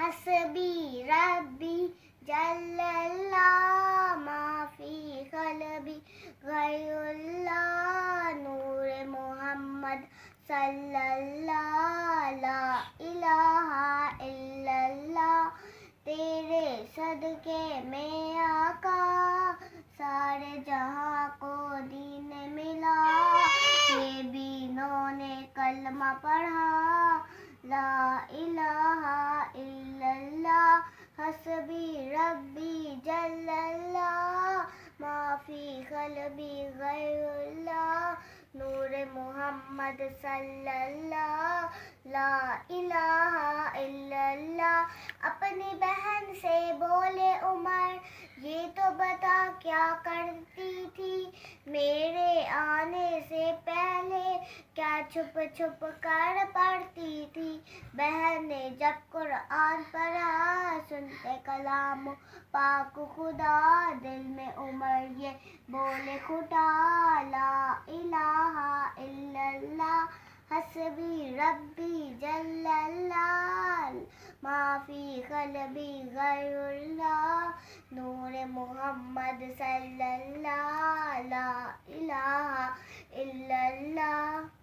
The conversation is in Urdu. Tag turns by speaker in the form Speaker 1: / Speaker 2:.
Speaker 1: حسبی ربی جل اللہ ما فی قلبی غیر اللہ نور محمد صلی اللہ لا الہ الا اللہ تیرے صدقے میں آقا سارے جہاں کو دین ملا یہ بینوں نے کلمہ پڑھا لا الہ الا اللہ حسبی ربی جل اللہ ما فی قلبی غیر اللہ نور محمد صلی اللہ لا الہ الا اللہ اپنی بہن سے بولے عمر یہ تو بتا کیا کرتی تھی میرے آنے سے پہلے کیا چھپ چھپ کر پڑھتی تھی بہن نے جب قرآن پڑھا سنتے کلام پاک خدا دل میں عمر یہ بولے کھٹا لا الہ الا اللہ حسبی ربی جل اللہ ما فی قلبی غیر اللہ نور محمد صلی اللہ لا الہ الا اللہ